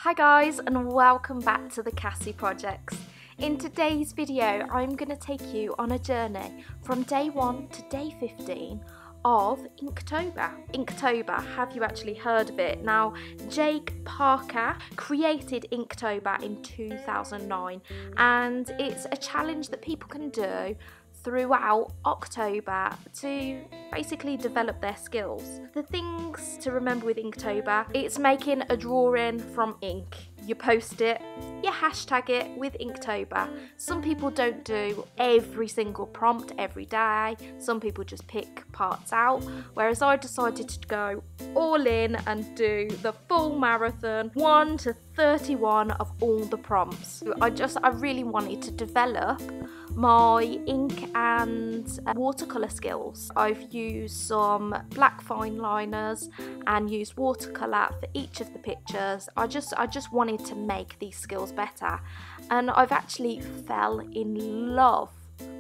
Hi guys, and welcome back to the Cassie Projects. In today's video I'm going to take you on a journey from day 1 to day 15 of Inktober. Inktober, have you actually heard of it? Now, Jake Parker created Inktober in 2009 and it's a challenge that people can do throughout October to basically develop their skills. The things to remember with Inktober, it's making a drawing from ink. You post it, you hashtag it with Inktober. Some people don't do every single prompt every day. Some people just pick parts out, whereas I decided to go all in and do the full marathon, 1 to 31 of all the prompts. I really wanted to develop my ink and watercolour skills. I've used some black fine liners and used watercolour for each of the pictures. I just wanted to make these skills better, and I've actually fell in love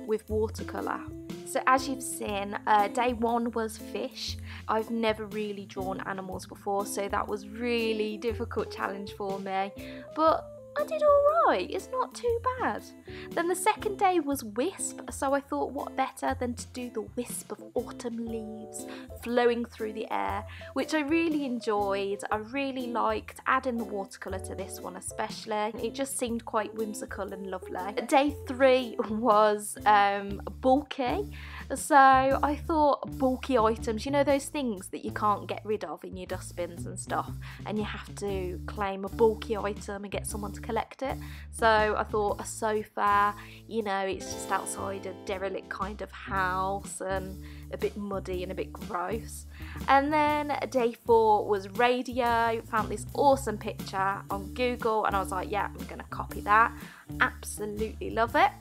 with watercolour. So as you've seen, day 1 was fish. I've never really drawn animals before, so that was really difficult challenge for me, but I did alright, it's not too bad. Then the second day was wisp, so I thought what better than to do the wisp of autumn leaves flowing through the air, which I really enjoyed. I really liked adding the watercolour to this one especially. It just seemed quite whimsical and lovely. Day 3 was bulky. So I thought bulky items, you know those things that you can't get rid of in your dustbins and stuff, and you have to claim a bulky item and get someone to collect it. So I thought a sofa, you know, it's just outside a derelict kind of house and a bit muddy and a bit gross. And then day 4 was radio. Found this awesome picture on Google and I was like, yeah, I'm gonna copy that. Absolutely love it.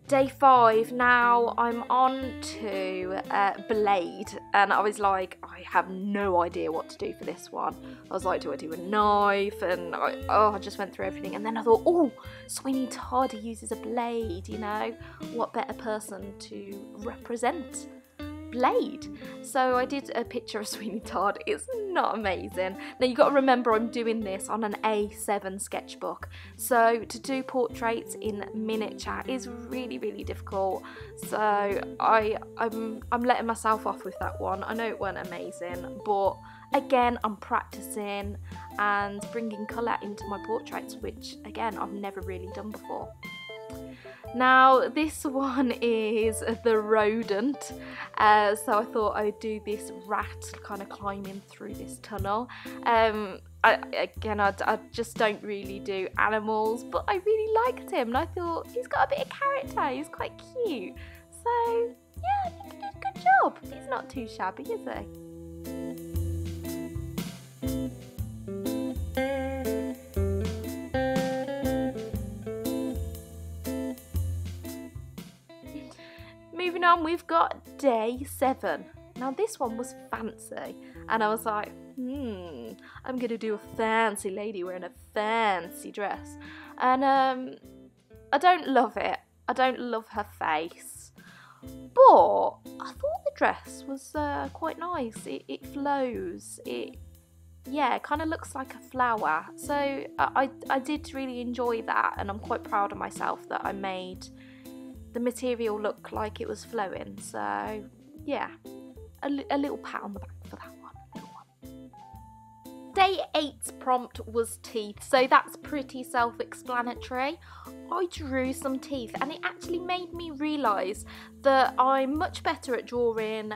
Day 5, now I'm on to Blade, and I was like, I have no idea what to do for this one. I was like, do I do a knife? And I just went through everything, and then I thought, oh, Sweeney Todd uses a blade, you know, what better person to represent Blade? So I did a picture of Sweeney Todd. It's not amazing. Now you've got to remember I'm doing this on an A7 sketchbook, so to do portraits in miniature is really difficult. So I'm letting myself off with that one. I know it weren't amazing, but again I'm practicing and bringing colour into my portraits, which again I've never really done before. Now this one is the rodent, so I thought I would do this rat kind of climbing through this tunnel. I just don't really do animals, but I really liked him and I thought he's got a bit of character, he's quite cute. So yeah, I think he did a good job. He's not too shabby, is he? Moving on, we've got day 7. Now this one was fancy, and I was like, I'm gonna do a fancy lady wearing a fancy dress, and I don't love it. I don't love her face, but I thought the dress was quite nice. It flows. It kind of looks like a flower. So I did really enjoy that, and I'm quite proud of myself that I made the material look like it was flowing. So yeah, a little pat on the back for that one. Day 8's prompt was teeth, so that's pretty self-explanatory. I drew some teeth and it actually made me realise that I'm much better at drawing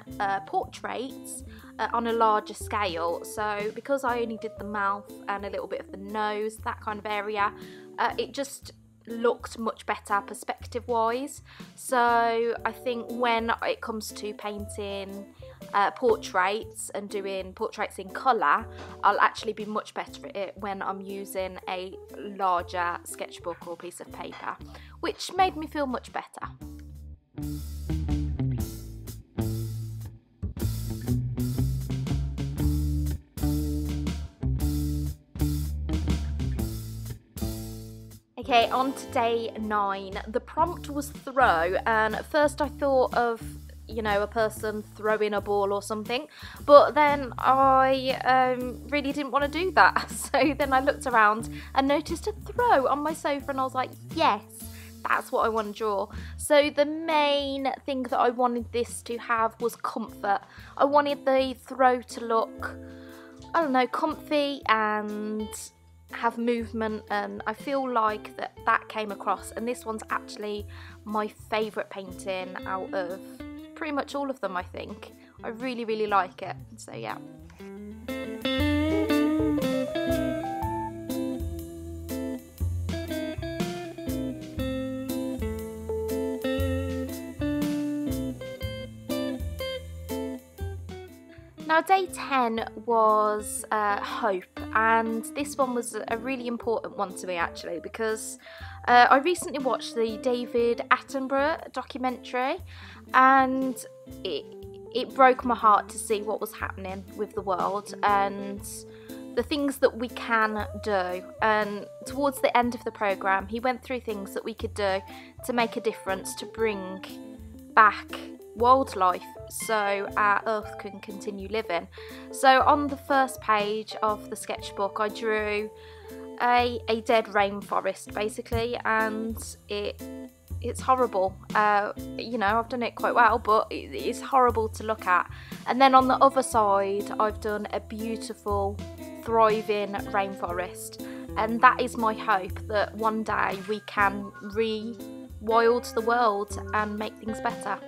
portraits on a larger scale. So because I only did the mouth and a little bit of the nose, that kind of area, it just looked much better perspective wise. So I think when it comes to painting portraits and doing portraits in colour, I'll actually be much better at it when I'm using a larger sketchbook or piece of paper, which made me feel much better. Okay, on to day 9. The prompt was throw, and at first I thought of, you know, a person throwing a ball or something, but then I really didn't want to do that. So then I looked around and noticed a throw on my sofa, and I was like, yes, that's what I want to draw. So the main thing that I wanted this to have was comfort. I wanted the throw to look, I don't know, comfy and have movement, and I feel like that came across. And this one's actually my favourite painting out of pretty much all of them, I think. I really, really like it. So yeah. Now day 10 was hope, and this one was a really important one to me actually, because I recently watched the David Attenborough documentary, and it broke my heart to see what was happening with the world and the things that we can do. And towards the end of the programme, he went through things that we could do to make a difference, to bring back wildlife so our earth can continue living. So on the first page of the sketchbook I drew a dead rainforest basically, and it's horrible. You know, I've done it quite well, but it's horrible to look at. And then on the other side I've done a beautiful thriving rainforest, and that is my hope, that one day we can re-wild the world and make things better.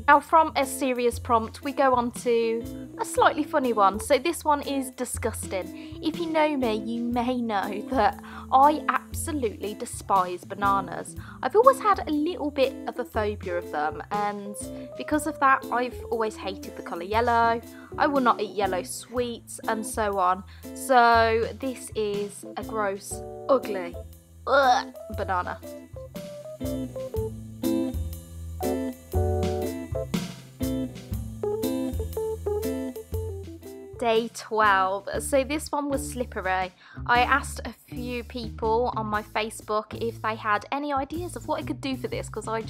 Now from a serious prompt we go on to a slightly funny one. So this one is disgusting. If you know me, you may know that I absolutely despise bananas. I've always had a little bit of a phobia of them, and because of that I've always hated the colour yellow. I will not eat yellow sweets and so on. So this is a gross, ugly banana. Day 12. So this one was slippery. I asked a few people on my Facebook if they had any ideas of what I could do for this, because I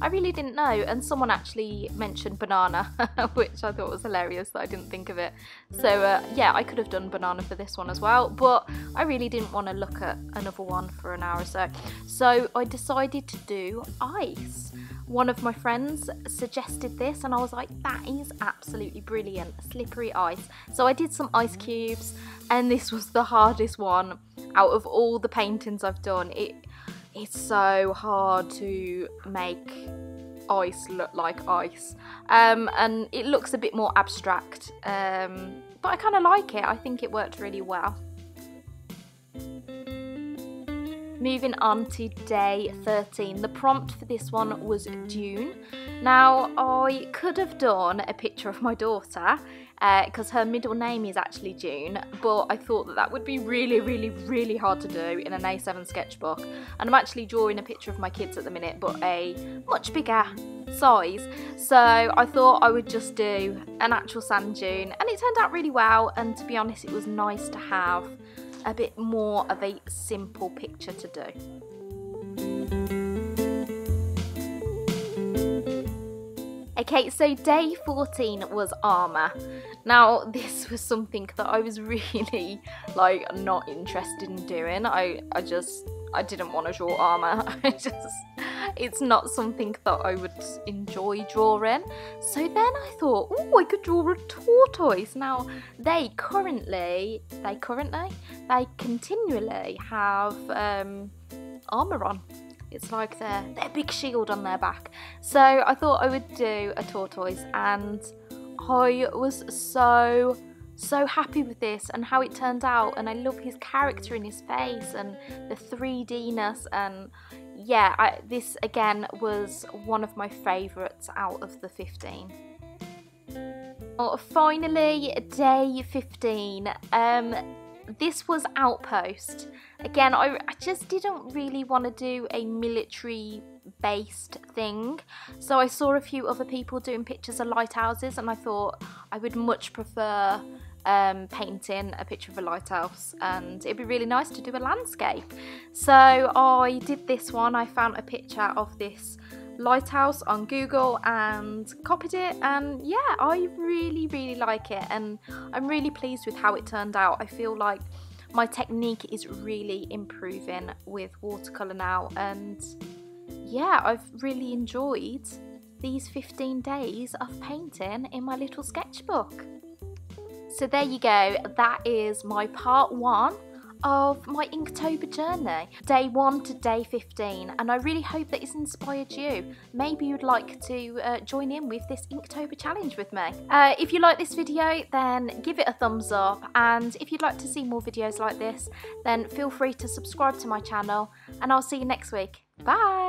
really didn't know, and someone actually mentioned banana which I thought was hilarious that I didn't think of it. So yeah, I could have done banana for this one as well, but I really didn't want to look at another one for an hour or so. So I decided to do ice. One of my friends suggested this and I was like, that is absolutely brilliant, slippery ice. So I did some ice cubes, and this was the hardest one out of all the paintings I've done. It's so hard to make ice look like ice, and it looks a bit more abstract, but I kind of like it. I think it worked really well. Moving on to day 13. The prompt for this one was June. Now, I could have done a picture of my daughter, because her middle name is actually June, but I thought that would be really, really, really hard to do in an A7 sketchbook. And I'm actually drawing a picture of my kids at the minute, but a much bigger size. So I thought I would just do an actual sand dune, and it turned out really well. And to be honest, it was nice to have a bit more of a simple picture to do. Okay, so day 14 was armour. Now this was something that I was really not interested in doing. I didn't want to draw armour. It's not something that I would enjoy drawing. So then I thought, oh, I could draw a tortoise. Now they continually have armour on. It's like their big shield on their back. So I thought I would do a tortoise, and I was so happy with this and how it turned out, and I love his character in his face and the 3D-ness, and yeah, this again was one of my favourites out of the 15. Well, finally, day 15. This was Outpost. Again, I just didn't really want to do a military based thing, so I saw a few other people doing pictures of lighthouses, and I thought I would much prefer painting a picture of a lighthouse, and it'd be really nice to do a landscape. So I did this one. I found a picture of this lighthouse on Google and copied it, and yeah, I really like it, and I'm really pleased with how it turned out. I feel like my technique is really improving with watercolour now, and yeah, I've really enjoyed these 15 days of painting in my little sketchbook. So there you go, that is my part 1 of my Inktober journey, day 1 to day 15, and I really hope that it's inspired you. Maybe you'd like to join in with this Inktober challenge with me. If you like this video, then give it a thumbs up, and if you'd like to see more videos like this, then feel free to subscribe to my channel, and I'll see you next week. Bye!